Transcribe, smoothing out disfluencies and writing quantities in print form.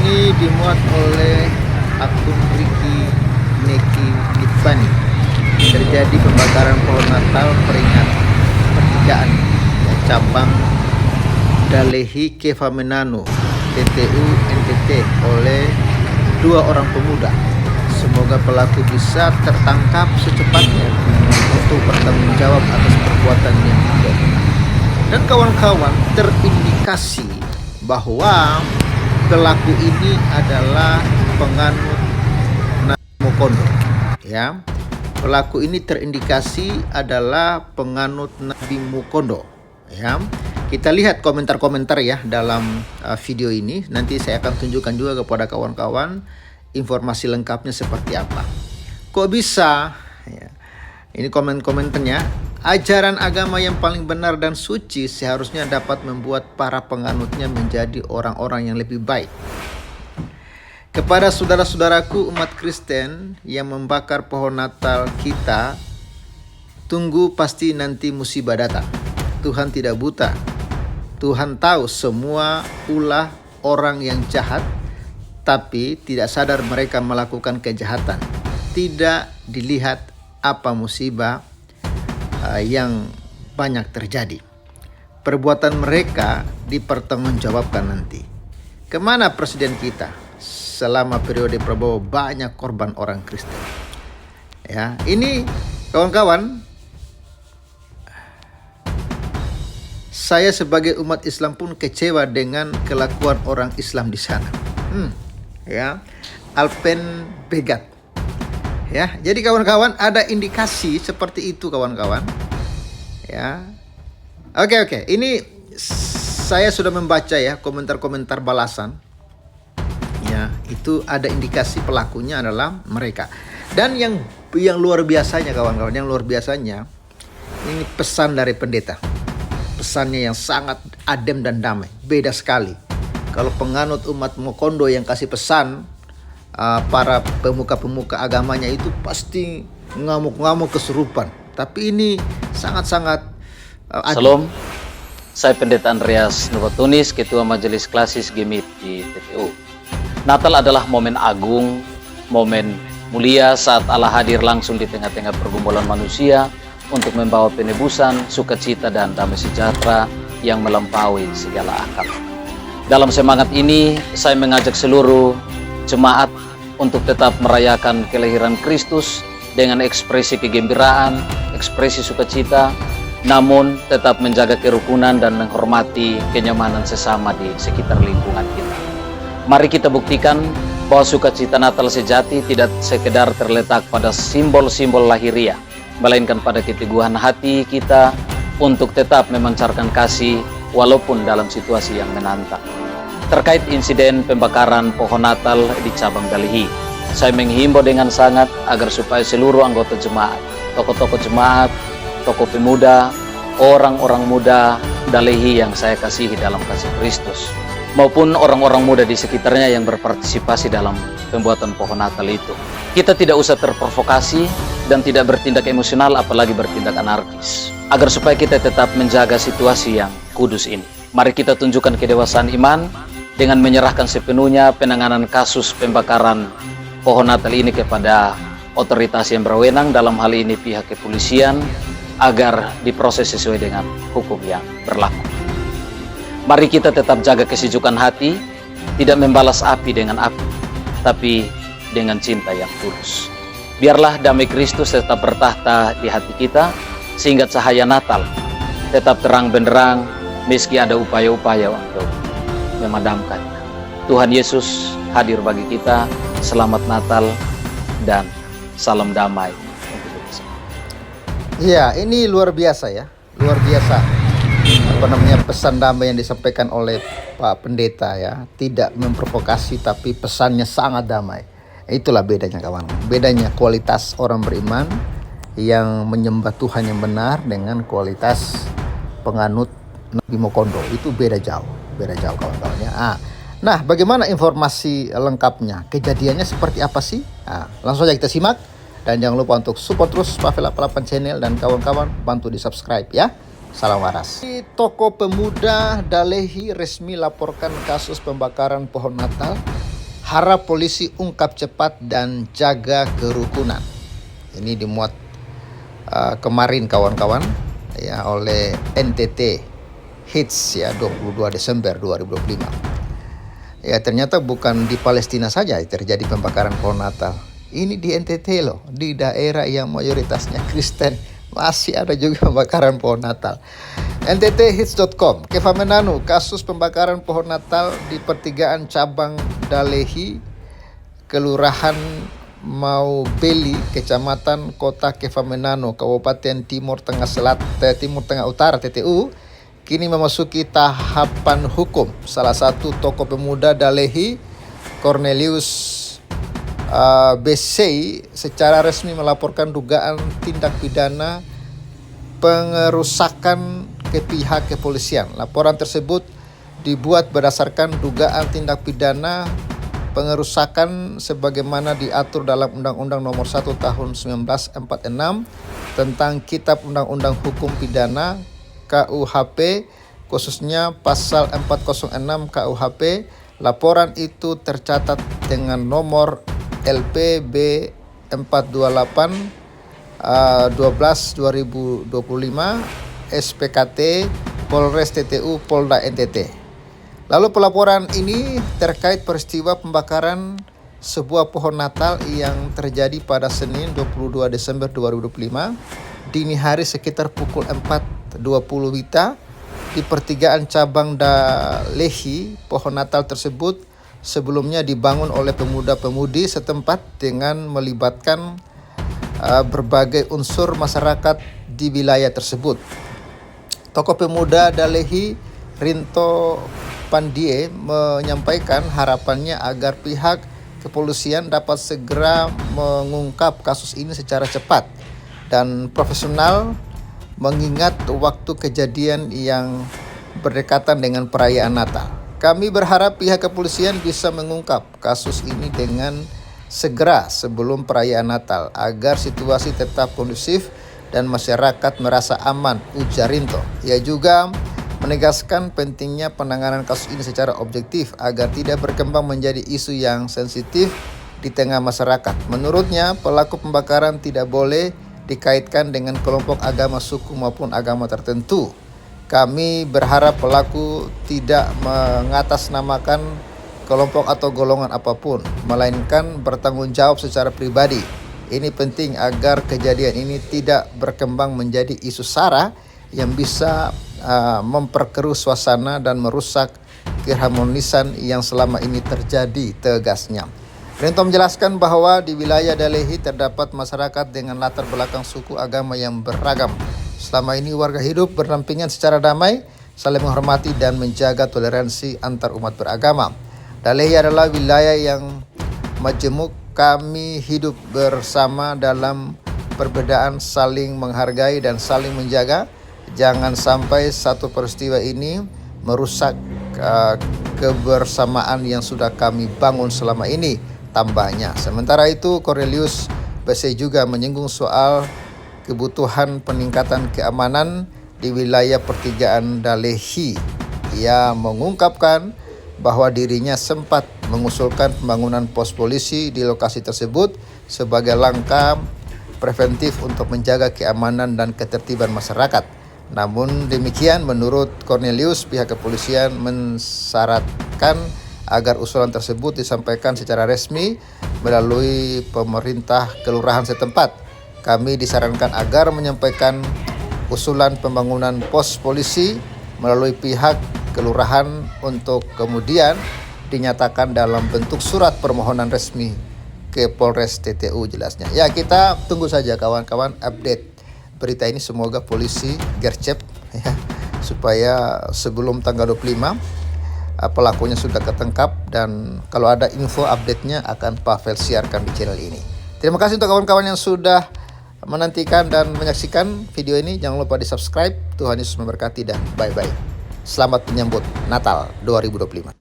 ini dimuat oleh akun Ricky Neki Nipani. Terjadi pembakaran pohon Natal peringat pertigaan cabang Dalehi Kevamenanu TTU NTT oleh 2 orang pemuda. Semoga pelaku bisa tertangkap secepatnya untuk bertanggung jawab atas perbuatan yang tidak benar. Dan kawan-kawan, terindikasi bahwa pelaku ini adalah penganut Nabi Mukondo. Ya, pelaku ini terindikasi adalah penganut Nabi Mukondo. Ya, kita lihat komentar-komentar ya dalam video ini. Nanti saya akan tunjukkan juga kepada kawan-kawan informasi lengkapnya seperti apa. Kok bisa? Ya. Ini komentarnya. Ajaran agama yang paling benar dan suci seharusnya dapat membuat para penganutnya menjadi orang-orang yang lebih baik. Kepada saudara-saudaraku umat Kristen yang membakar pohon Natal kita, tunggu pasti nanti musibah datang. Tuhan tidak buta. Tuhan tahu semua ulah orang yang jahat, tapi tidak sadar mereka melakukan kejahatan. Tidak dilihat apa musibah yang banyak terjadi. Perbuatan mereka dipertanggungjawabkan nanti. Kemana presiden kita? Selama periode Prabowo banyak korban orang Kristen. Ya, ini kawan-kawan, saya sebagai umat Islam pun kecewa dengan kelakuan orang Islam di sana. Ya, Alpen Begat. Ya, jadi kawan-kawan ada indikasi seperti itu kawan-kawan. Ya, oke. Ini saya sudah membaca ya komentar-komentar balasan. Ya, itu ada indikasi pelakunya adalah mereka. Dan yang luar biasanya kawan-kawan, yang luar biasanya ini pesan dari pendeta. Pesannya yang sangat adem dan damai, beda sekali. Kalau penganut umat Mukondo yang kasih pesan, para pemuka-pemuka agamanya itu pasti ngamuk-ngamuk kesurupan. Tapi ini sangat-sangat Salam, saya Pendeta Andreas Nubatunis, Ketua Majelis Klasis GIMIT di TTU. Natal adalah momen agung, momen mulia saat Allah hadir langsung di tengah-tengah pergumulan manusia untuk membawa penebusan, sukacita, dan damai sejahtera yang melampaui segala akal. Dalam semangat ini, saya mengajak seluruh jemaat untuk tetap merayakan kelahiran Kristus dengan ekspresi kegembiraan, ekspresi sukacita, namun tetap menjaga kerukunan dan menghormati kenyamanan sesama di sekitar lingkungan kita. Mari kita buktikan bahwa sukacita Natal sejati tidak sekedar terletak pada simbol-simbol lahiriah, melainkan pada keteguhan hati kita untuk tetap memancarkan kasih walaupun dalam situasi yang menantang. Terkait insiden pembakaran pohon Natal di cabang Dalehi, saya menghimbau dengan sangat agar supaya seluruh anggota jemaat, tokoh-tokoh jemaat, tokoh pemuda, orang-orang muda Dalehi yang saya kasihi dalam kasih Kristus, maupun orang-orang muda di sekitarnya yang berpartisipasi dalam pembuatan pohon Natal itu. Kita tidak usah terprovokasi dan tidak bertindak emosional, apalagi bertindak anarkis, agar supaya kita tetap menjaga situasi yang kudus ini. Mari kita tunjukkan kedewasaan iman dengan menyerahkan sepenuhnya penanganan kasus pembakaran pohon Natal ini kepada otoritas yang berwenang, dalam hal ini pihak kepolisian, agar diproses sesuai dengan hukum yang berlaku. Mari kita tetap jaga kesejukan hati, tidak membalas api dengan api, tapi dengan cinta yang tulus. Biarlah damai Kristus tetap bertahta di hati kita, sehingga cahaya Natal tetap terang benderang meski ada upaya-upaya untuk memadamkannya. Tuhan Yesus hadir bagi kita. Selamat Natal dan salam damai untuk kita semua. Ya, ini luar biasa ya. Luar biasa. Pesan damai yang disampaikan oleh Pak Pendeta ya. Tidak memprovokasi tapi pesannya sangat damai. Itulah bedanya kawan. Bedanya kualitas orang beriman yang menyembah Tuhan yang benar dengan kualitas penganut Nabi Mukondo. Itu beda jauh kawan-kawan ya. Nah, bagaimana informasi lengkapnya? Kejadiannya seperti apa sih? Langsung saja kita simak. Dan jangan lupa untuk support terus Pavel 88 Channel dan kawan-kawan, bantu di subscribe ya. Salam waras. Toko pemuda Dalehi resmi laporkan kasus pembakaran pohon Natal harap polisi ungkap cepat dan jaga kerukunan. Ini dimuat kemarin kawan-kawan ya oleh NTT Hits ya 22 Desember 2025. Ya ternyata bukan di Palestina saja terjadi pembakaran pohon Natal. Ini di NTT loh, di daerah yang mayoritasnya Kristen masih ada juga pembakaran pohon Natal. NTThits.com, Kefamenanu, kasus pembakaran pohon Natal di pertigaan cabang Dalehi, Kelurahan Maubeli, Kecamatan Kota Kefamenanu, Kabupaten Timur Tengah Utara TTU, kini memasuki tahapan hukum. Salah satu tokoh pemuda Dalehi, Cornelius BC, secara resmi melaporkan dugaan tindak pidana pengerusakan ke pihak kepolisian. Laporan tersebut dibuat berdasarkan dugaan tindak pidana pengerusakan sebagaimana diatur dalam Undang-Undang Nomor 1 Tahun 1946 tentang Kitab Undang-Undang Hukum Pidana KUHP, khususnya pasal 406 KUHP. Laporan itu tercatat dengan nomor LPB 428 12 2025 SPKT Polres TTU Polda NTT. Lalu pelaporan ini terkait peristiwa pembakaran sebuah pohon Natal yang terjadi pada Senin 22 Desember 2025 dini hari sekitar pukul 4.20 WITA di pertigaan cabang Dalehi. Pohon Natal tersebut sebelumnya dibangun oleh pemuda-pemudi setempat dengan melibatkan berbagai unsur masyarakat di wilayah tersebut. Tokoh pemuda Dalehi, Rinto Pandie, menyampaikan harapannya agar pihak kepolisian dapat segera mengungkap kasus ini secara cepat dan profesional mengingat waktu kejadian yang berdekatan dengan perayaan Natal. Kami berharap pihak kepolisian bisa mengungkap kasus ini dengan segera sebelum perayaan Natal agar situasi tetap kondusif dan masyarakat merasa aman, ujar Rinto. Ia juga menegaskan pentingnya penanganan kasus ini secara objektif agar tidak berkembang menjadi isu yang sensitif di tengah masyarakat. Menurutnya, pelaku pembakaran tidak boleh dikaitkan dengan kelompok agama, suku maupun agama tertentu. Kami berharap pelaku tidak mengatasnamakan kelompok atau golongan apapun, melainkan bertanggung jawab secara pribadi. Ini penting agar kejadian ini tidak berkembang menjadi isu sara yang bisa memperkeruh suasana dan merusak keharmonisan yang selama ini terjadi, tegasnya. Rinto menjelaskan bahwa di wilayah Dalehi terdapat masyarakat dengan latar belakang suku agama yang beragam. Selama ini warga hidup berdampingan secara damai, saling menghormati dan menjaga toleransi antar umat beragama. Dalehi adalah wilayah yang majemuk. Kami hidup bersama dalam perbedaan, saling menghargai dan saling menjaga. Jangan sampai satu peristiwa ini merusak kebersamaan yang sudah kami bangun selama ini, tambahnya. Sementara itu, Cornelius BC juga menyinggung soal kebutuhan peningkatan keamanan di wilayah pertigaan Dalehi. Ia mengungkapkan bahwa dirinya sempat mengusulkan pembangunan pos polisi di lokasi tersebut sebagai langkah preventif untuk menjaga keamanan dan ketertiban masyarakat. Namun demikian, menurut Cornelius, pihak kepolisian mensyaratkan agar usulan tersebut disampaikan secara resmi melalui pemerintah kelurahan setempat. Kami disarankan agar menyampaikan usulan pembangunan pos polisi melalui pihak kelurahan untuk kemudian dinyatakan dalam bentuk surat permohonan resmi ke Polres TTU, jelasnya. Ya, kita tunggu saja kawan-kawan update berita ini. Semoga polisi gercep ya, supaya sebelum tanggal 25 pelakunya sudah ketangkap, dan kalau ada info update-nya akan Pavel siarkan di channel ini. Terima kasih untuk kawan-kawan yang sudah menantikan dan menyaksikan video ini. Jangan lupa di subscribe. Tuhan Yesus memberkati dan bye-bye. Selamat menyambut Natal 2025.